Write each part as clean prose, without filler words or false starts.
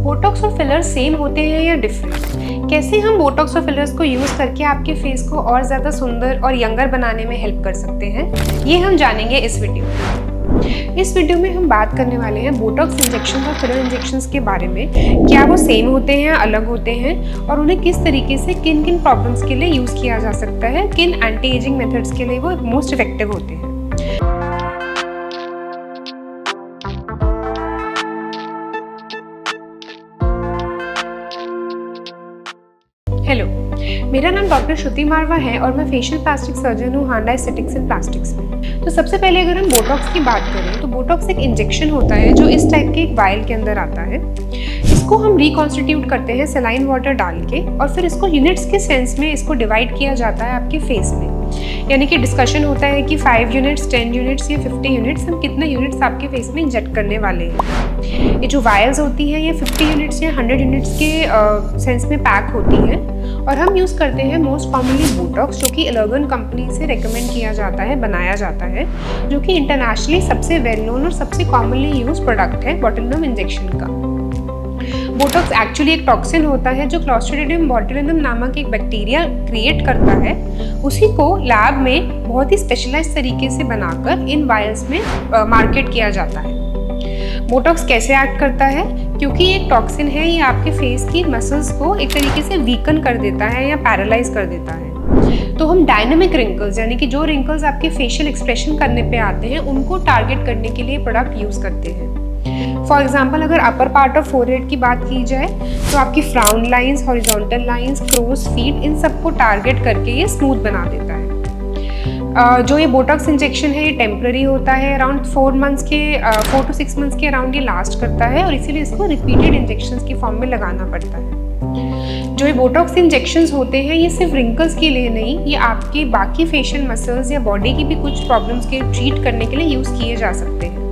Botox और fillers same होते हैं या डिफरेंट? कैसे हम बोटॉक्स और फिलर्स को यूज़ करके आपके फेस को और ज़्यादा सुंदर और यंगर बनाने में हेल्प कर सकते हैं, ये हम जानेंगे इस वीडियो में। इस वीडियो में हम बात करने वाले हैं बोटॉक्स इंजेक्शन और फिलर इंजेक्शंस के बारे में। क्या वो सेम होते हैं, अलग होते हैं, और उन्हें किस तरीके से किन किन प्रॉब्लम्स के लिए यूज़ किया जा सकता है, किन एंटी एजिंग मेथड्स के लिए वो मोस्ट इफेक्टिव होते हैं। हेलो, मेरा नाम डॉक्टर श्रुति मारवा है और मैं फेशियल प्लास्टिक सर्जन हूँ हांडा एस्थेटिक्स एंड प्लास्टिक्स में। तो सबसे पहले अगर हम बोटॉक्स की बात करें तो बोटॉक्स एक इंजेक्शन होता है जो इस टाइप के एक वायल के अंदर आता है। इसको हम रिकॉन्स्टिट्यूट करते हैं सलाइन वाटर डाल के, और फिर इसको यूनिट्स के सेंस में इसको डिवाइड किया जाता है आपके फेस में। यानी कि डिस्कशन होता है कि 5 यूनिट्स, 10 यूनिट्स या 50 यूनिट्स, हम कितने यूनिट्स आपके फेस में इंजेक्ट करने वाले हैं। ये जो वायल्स होती हैं ये 50 यूनिट्स या 100 यूनिट्स के सेंस में पैक होती हैं, और हम यूज़ करते हैं मोस्ट कॉमनली बोटॉक्स, जो कि एलर्गन कंपनी से रेकमेंड किया जाता है, बनाया जाता है, जो कि इंटरनेशनली सबसे वेल नोन और सबसे कॉमनली यूज प्रोडक्ट है बोटुलिनम इंजेक्शन का। बोटॉक्स एक्चुअली एक टॉक्सिन होता है जो क्लोस्ट्रिडियम बोटुलिनम नामक एक बैक्टीरिया क्रिएट करता है। उसी को लैब में बहुत ही स्पेशलाइज्ड तरीके से बनाकर इन वायल्स में मार्केट किया जाता है। बोटॉक्स कैसे एक्ट करता है? क्योंकि एक टॉक्सिन है, ये आपके फेस की मसल्स को एक तरीके से वीकन कर देता है या पैरालाइज कर देता है। तो हम डायनामिक रिंकल्स, यानी कि जो रिंकल्स आपके फेशियल एक्सप्रेशन करने पे आते हैं, उनको टारगेट करने के लिए प्रोडक्ट यूज़ करते हैं। फॉर एग्जाम्पल, अगर अपर पार्ट ऑफ फोरहेड की बात की जाए तो आपकी frown lines, horizontal lines, crow's feet, इन सबको टारगेट करके ये स्मूथ बना देता है। जो ये बोटॉक्स इंजेक्शन है ये टेम्पररी होता है, अराउंड 4 to 6 मंथ्स के अराउंड ये लास्ट करता है, और इसीलिए इसको रिपीटेड इंजेक्शंस की फॉर्म में लगाना पड़ता है। जो ये बोटॉक्स इंजेक्शंस होते हैं ये सिर्फ रिंकल्स के लिए नहीं, ये आपके बाकी फेशियल मसल्स या बॉडी की भी कुछ प्रॉब्लम्स के ट्रीट करने के लिए यूज़ किए जा सकते हैं।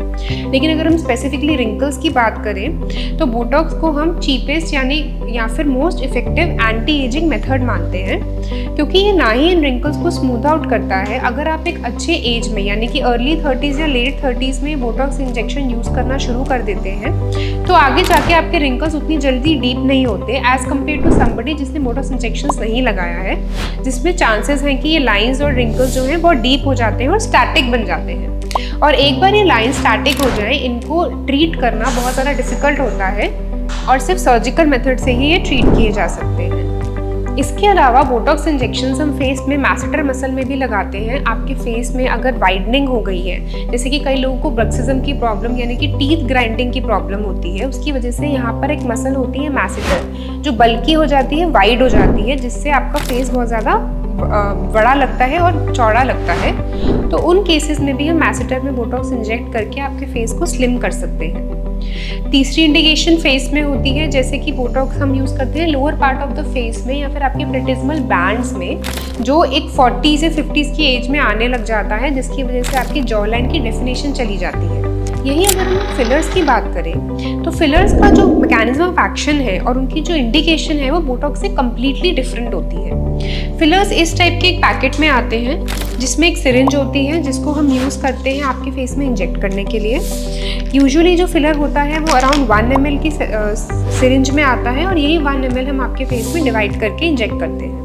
लेकिन अगर हम स्पेसिफिकली रिंकल्स की बात करें तो बोटॉक्स को हम चीपेस्ट या फिर most effective anti ageing method मानते हैं, क्योंकि ये ना ही इन रिंकल्स को स्मूथ आउट करता है। अगर आप एक अच्छे एज में, यानी कि अर्ली 30s या लेट 30s में बोटॉक्स इंजेक्शन यूज़ करना शुरू कर देते हैं तो आगे जाके आपके रिंकल्स उतनी जल्दी डीप नहीं होते एज कम्पेयर टू समबडी जिसने बोटॉक्स इंजेक्शन नहीं लगाया है, जिसमें चांसेस हैं कि ये लाइन्स और रिंकल्स जो हैं बहुत डीप हो जाते हैं और स्टैटिक बन जाते हैं। और एक बार ये लाइन स्टैटिक हो जाए, इनको ट्रीट करना बहुत ज़्यादा डिफ़िकल्ट होता है, और सिर्फ सर्जिकल मेथड से ही ये ट्रीट किए जा सकते हैं। इसके अलावा बोटॉक्स इंजेक्शंस हम फेस में मैसेटर मसल में भी लगाते हैं। आपके फेस में अगर वाइडनिंग हो गई है, जैसे कि कई लोगों को ब्रक्सिज्म की प्रॉब्लम यानी कि टीथ ग्राइंडिंग की प्रॉब्लम होती है, उसकी वजह से यहाँ पर एक मसल होती है मैसेटर, जो बल्की हो जाती है, वाइड हो जाती है, जिससे आपका फेस बहुत ज़्यादा बड़ा लगता है और चौड़ा लगता है। तो उन केसेस में भी हम मैसेटर में बोटॉक्स इंजेक्ट करके आपके फेस को स्लिम कर सकते हैं। तीसरी इंडिकेशन फेस में होती है, जैसे कि बोटॉक्स हम यूज़ करते हैं lower part of the face में या फिर आपके प्लेटिज्मल बैंड्स में, जो एक 40 से 50s की एज में आने लग जाता है, जिसकी वजह से आपकी जॉ लाइन की डेफिनेशन चली जाती है। यही अगर हम फिलर्स की बात करें तो फिलर्स का जो मैकेनिज्म ऑफ एक्शन है और उनकी जो इंडिकेशन है वो बोटॉक्स से कम्प्लीटली डिफरेंट होती है। फिलर्स इस टाइप के एक पैकेट में आते हैं जिसमें एक सिरिंज होती है, जिसको हम यूज़ करते हैं आपके फेस में इंजेक्ट करने के लिए। यूजुअली जो फिलर होता है वो अराउंड 1 ml की सिरिंज में आता है, और यही 1 ml हम आपके फेस में डिवाइड करके इंजेक्ट करते हैं।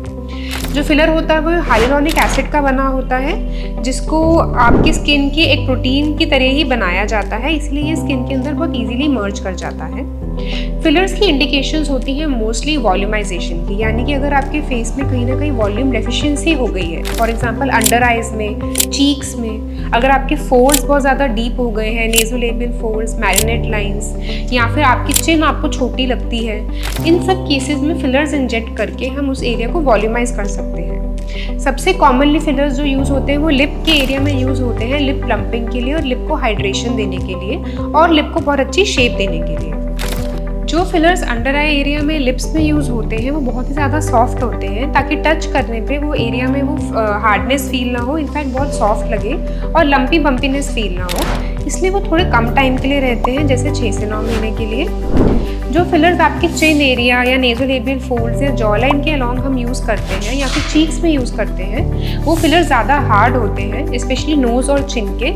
जो फिलर होता है वो हाइलुरोनिक एसिड का बना होता है, जिसको आपकी स्किन के एक प्रोटीन की तरह ही बनाया जाता है, इसलिए ये स्किन के अंदर बहुत इजीली मर्ज कर जाता है। फिलर्स की इंडिकेशंस होती हैं मोस्टली वॉल्यूमाइजेशन की, यानी कि अगर आपके फेस में कहीं ना कहीं वॉल्यूम डेफिशिएंसी हो गई है, फॉर एग्जांपल अंडर आइज में, चीक्स में, अगर आपके फोल्ड्स बहुत ज़्यादा डीप हो गए हैं, नेज़ोलेबियल फोल्ड्स, मैरिनेट लाइंस, या फिर आपकी चिन आपको छोटी लगती है, इन सब केसेस में फिलर्स इंजेक्ट करके हम उस एरिया को वॉल्यूमाइज कर सकते हैं। सबसे कॉमनली फिलर्स जो यूज़ होते हैं वो लिप के एरिया में यूज़ होते हैं, लिप प्लम्पिंग के लिए और लिप को हाइड्रेशन देने के लिए और लिप को बहुत अच्छी शेप देने के लिए। जो फिलर्स अंडर आई एरिया में लिप्स में यूज़ होते हैं वो बहुत ही ज़्यादा सॉफ्ट होते हैं, ताकि टच करने पे वो एरिया में वो हार्डनेस फील ना हो, इनफैक्ट बहुत सॉफ्ट लगे और लंपी बम्पीनेस फील ना हो, इसलिए वो थोड़े कम टाइम के लिए रहते हैं, जैसे 6 से 9 महीने के लिए। जो फिलर्स आपके चिन एरिया या नेज़ोलेबियल फोल्ड्स या जॉ लाइन के अलॉन्ग हम यूज़ करते हैं या फिर चीक्स में यूज़ करते हैं, वो फिलर ज़्यादा हार्ड होते हैं, स्पेशली नोज़ और चिन के,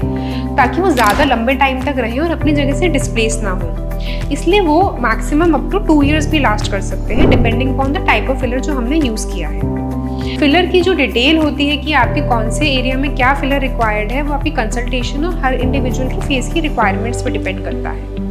ताकि वो ज़्यादा लंबे टाइम तक रहें और अपनी जगह से डिस्प्लेस ना हो। इसलिए वो मैक्सिमम अप टू 2 years भी लास्ट कर सकते हैं, depending upon the type of filler जो हमने यूज़ किया है। फिलर की जो डिटेल होती है कि आपके कौन से एरिया में क्या फिलर रिक्वायर्ड है, वो आपकी कंसल्टेशन और हर इंडिविजुअल की फेस की रिक्वायरमेंट्स पर डिपेंड करता है।